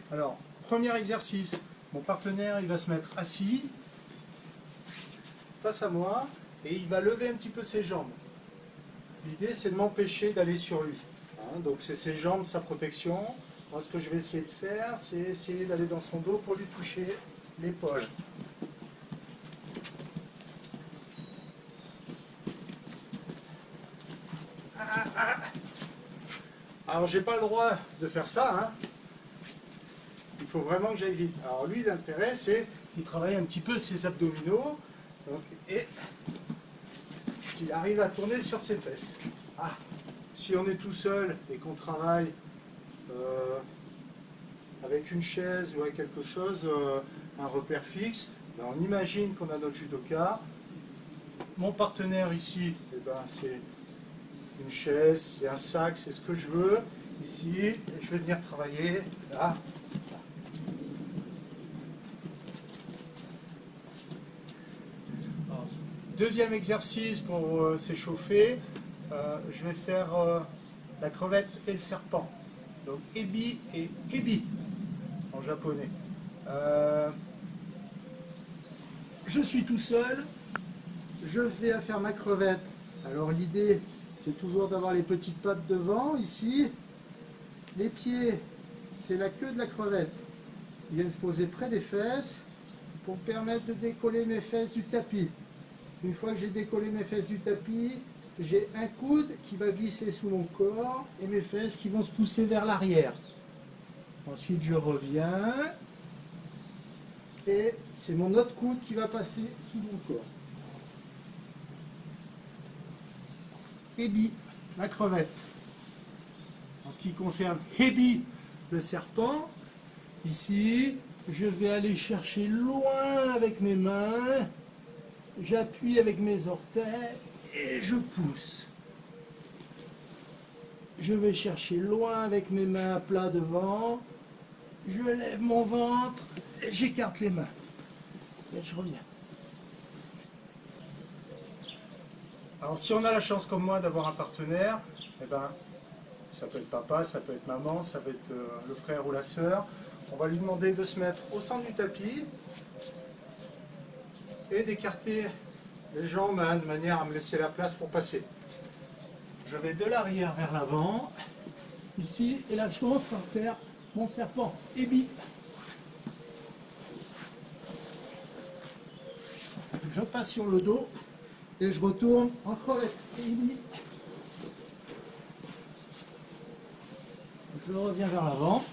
Alors, premier exercice, mon partenaire il va se mettre assis face à moi et il va lever un petit peu ses jambes. L'idée c'est de m'empêcher d'aller sur lui. Hein, donc c'est ses jambes, sa protection. Moi ce que je vais essayer de faire, c'est essayer d'aller dans son dos pour lui toucher l'épaule. Alors j'ai pas le droit de faire ça, hein. Il faut vraiment que j'aille vite. Alors lui l'intérêt c'est qu'il travaille un petit peu ses abdominaux donc, et qu'il arrive à tourner sur ses fesses. Ah, si on est tout seul et qu'on travaille avec une chaise ou avec quelque chose, un repère fixe, ben on imagine qu'on a notre judoka. Mon partenaire ici, eh ben, c'est une chaise, c'est un sac, c'est ce que je veux. Ici, et je vais venir travailler là. Alors, deuxième exercice pour s'échauffer, je vais faire la crevette et le serpent. Donc ebi et kebi en japonais. Je suis tout seul, je vais faire ma crevette. Alors l'idée c'est toujours d'avoir les petites pattes devant ici. Les pieds, c'est la queue de la crevette. Ils viennent se poser près des fesses pour me permettre de décoller mes fesses du tapis. Une fois que j'ai décollé mes fesses du tapis, j'ai un coude qui va glisser sous mon corps et mes fesses qui vont se pousser vers l'arrière. Ensuite, je reviens et c'est mon autre coude qui va passer sous mon corps. Ebi, la crevette. En ce qui concerne Hebi, le serpent, ici, je vais aller chercher loin avec mes mains, j'appuie avec mes orteils et je pousse. Je vais chercher loin avec mes mains à plat devant, je lève mon ventre et j'écarte les mains. Et je reviens. Alors si on a la chance comme moi d'avoir un partenaire, eh ben, ça peut être papa, ça peut être maman, ça peut être le frère ou la sœur. On va lui demander de se mettre au centre du tapis et d'écarter les jambes de manière à me laisser la place pour passer. Je vais de l'arrière vers l'avant, ici, et là je commence par faire mon serpent Ebi. Je passe sur le dos et je retourne en crevette Ebi. Je reviens vers l'avant.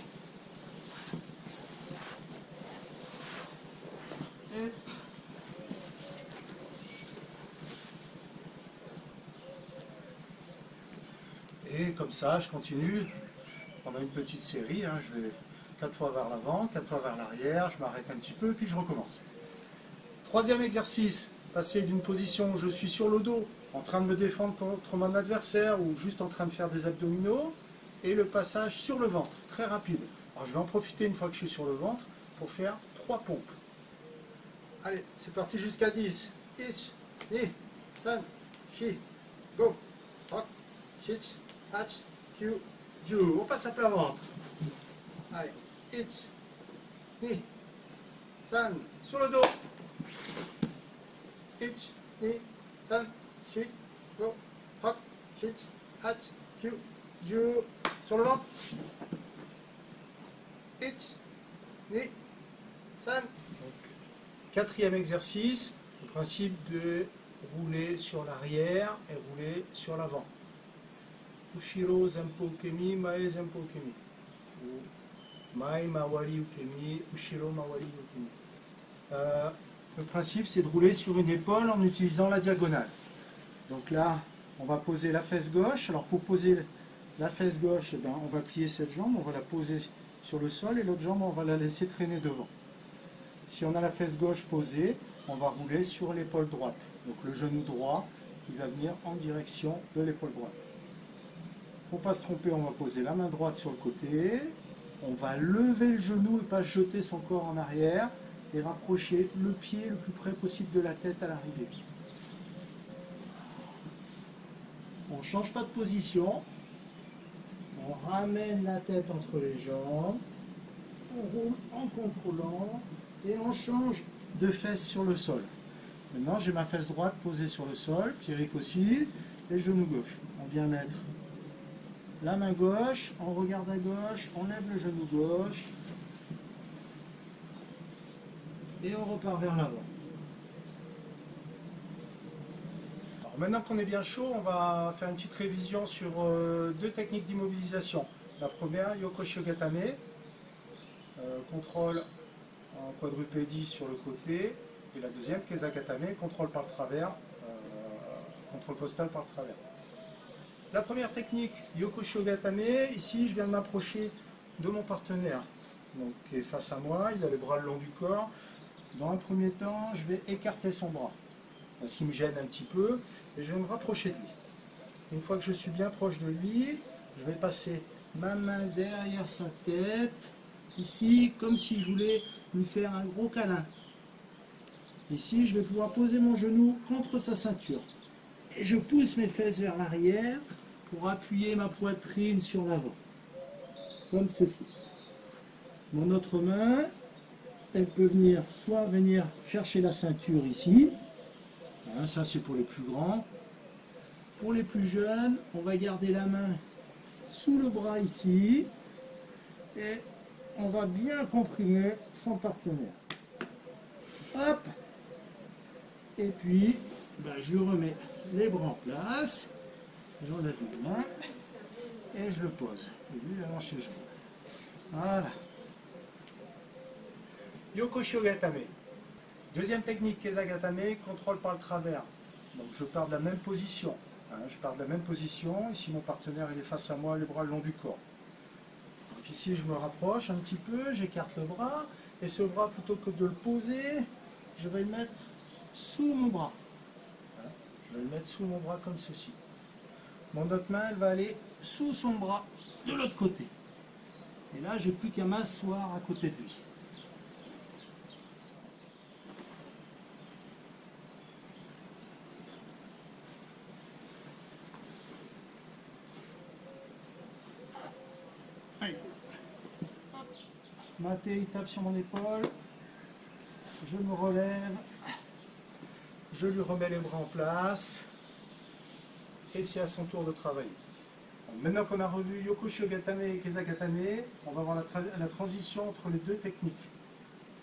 Et comme ça, je continue pendant une petite série. Hein, je vais 4 fois vers l'avant, 4 fois vers l'arrière, je m'arrête un petit peu, puis je recommence. Troisième exercice, passer d'une position où je suis sur le dos, en train de me défendre contre mon adversaire ou juste en train de faire des abdominaux, et le passage sur le ventre, très rapide. Alors je vais en profiter une fois que je suis sur le ventre pour faire 3 pompes. Allez, c'est parti jusqu'à 10. 1, 2, 3, 4, go. 5, 6, 8, 9, 10. On passe à plat ventre. Allez, 1, 2, 3, sur le dos. 1, 2, 3, 4, go. 5, 6, 8, 9, 10. Sur le ventre. 1, 2, 3. Quatrième exercice, le principe de rouler sur l'arrière et rouler sur l'avant. Ushiro Zempo Ukemi, Mae Zempo Ukemi. Ou Mae Mawari Ukemi, Ushiro Mawari Ukemi. Le principe, c'est de rouler sur une épaule en utilisant la diagonale. Donc là, on va poser la fesse gauche. Alors pour poser la fesse gauche, eh ben, on va plier cette jambe, on va la poser sur le sol et l'autre jambe, on va la laisser traîner devant. Si on a la fesse gauche posée, on va rouler sur l'épaule droite. Donc le genou droit, il va venir en direction de l'épaule droite. Pour ne pas se tromper, on va poser la main droite sur le côté. On va lever le genou et pas jeter son corps en arrière et rapprocher le pied le plus près possible de la tête à l'arrivée. On ne change pas de position. On ramène la tête entre les jambes. on roule en contrôlant et on change de fesse sur le sol. Maintenant, j'ai ma fesse droite posée sur le sol, Pierrick aussi, et le genou gauche. On vient mettre la main gauche, on regarde à gauche, on lève le genou gauche, et on repart vers l'avant. Alors maintenant qu'on est bien chaud, on va faire une petite révision sur deux techniques d'immobilisation. La première, Yoko Shiogatame, contrôle en quadrupédie sur le côté, et la deuxième, Kesagatame, contrôle par le travers, contrôle costal par le travers. La première technique, Yoko Shiogatame, ici je viens de m'approcher de mon partenaire, donc qui est face à moi, il a les bras le long du corps. Dans un premier temps, je vais écarter son bras, ce qui me gêne un petit peu, et je vais me rapprocher de lui. Une fois que je suis bien proche de lui, je vais passer ma main derrière sa tête, ici, comme si je voulais lui faire un gros câlin. Ici, je vais pouvoir poser mon genou contre sa ceinture. Et je pousse mes fesses vers l'arrière pour appuyer ma poitrine sur l'avant, comme ceci. Mon autre main, elle peut soit venir chercher la ceinture ici, hein, ça c'est pour les plus grands. Pour les plus jeunes, on va garder la main sous le bras ici, et on va bien comprimer son partenaire. Hop! Et puis, je remets les bras en place, j'enlève mes mains, et je le pose. Et lui, il allonge ses jambes. Voilà. Yoko Shiogatame. Deuxième technique, Kesagatame, contrôle par le travers. Donc je pars de la même position. Hein, je pars de la même position. Ici, mon partenaire il est face à moi, les bras le long du corps. Donc ici, je me rapproche un petit peu, j'écarte le bras. Et ce bras, plutôt que de le poser, je vais le mettre sous mon bras. Hein, je vais le mettre sous mon bras comme ceci. Mon autre main, elle va aller sous son bras de l'autre côté. Et là, j'ai plus qu'à m'asseoir à côté de lui. Maté, il tape sur mon épaule, je me relève, je lui remets les bras en place, et c'est à son tour de travailler. Donc, maintenant qu'on a revu Yoko Shiogatame et Kesagatame, on va voir la transition entre les deux techniques.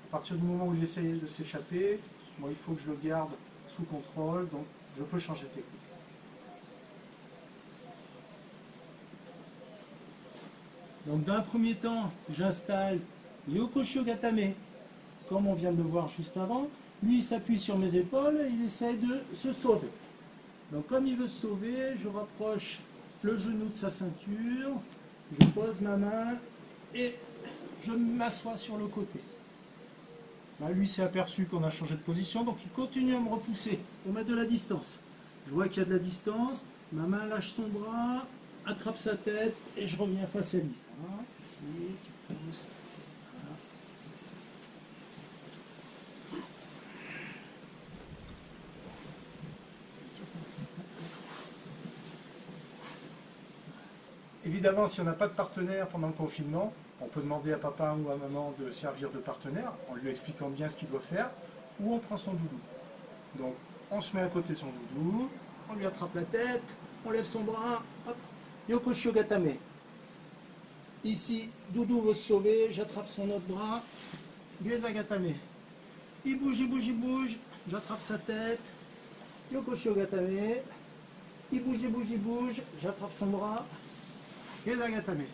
À partir du moment où il essaie de s'échapper, moi il faut que je le garde sous contrôle, donc je peux changer de technique. Donc dans un premier temps, j'installe Yoko Shiogatame, comme on vient de le voir juste avant. Lui, il s'appuie sur mes épaules et il essaie de se sauver. Donc comme il veut se sauver, je rapproche le genou de sa ceinture, je pose ma main et je m'assois sur le côté. Là, lui s'est aperçu qu'on a changé de position, donc il continue à me repousser pour mettre de la distance. Je vois qu'il y a de la distance, ma main lâche son bras, attrape sa tête et je reviens face à lui. Voilà, ici, tu pousses. Voilà. Évidemment, si on n'a pas de partenaire pendant le confinement, on peut demander à papa ou à maman de servir de partenaire en lui expliquant bien ce qu'il doit faire, ou on prend son doudou. Donc, on se met à côté de son doudou, on lui attrape la tête, on lève son bras, hop, Yoko Shiogatame. Ici, doudou veut se sauver, j'attrape son autre bras, Kesagatame. Il bouge, j'attrape sa tête, Yoko Shiogatame. Il bouge, j'attrape son bras, Kesagatame.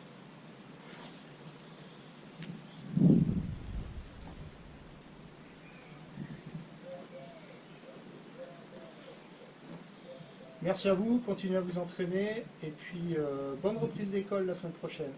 Merci à vous, continuez à vous entraîner et puis bonne reprise d'école la semaine prochaine.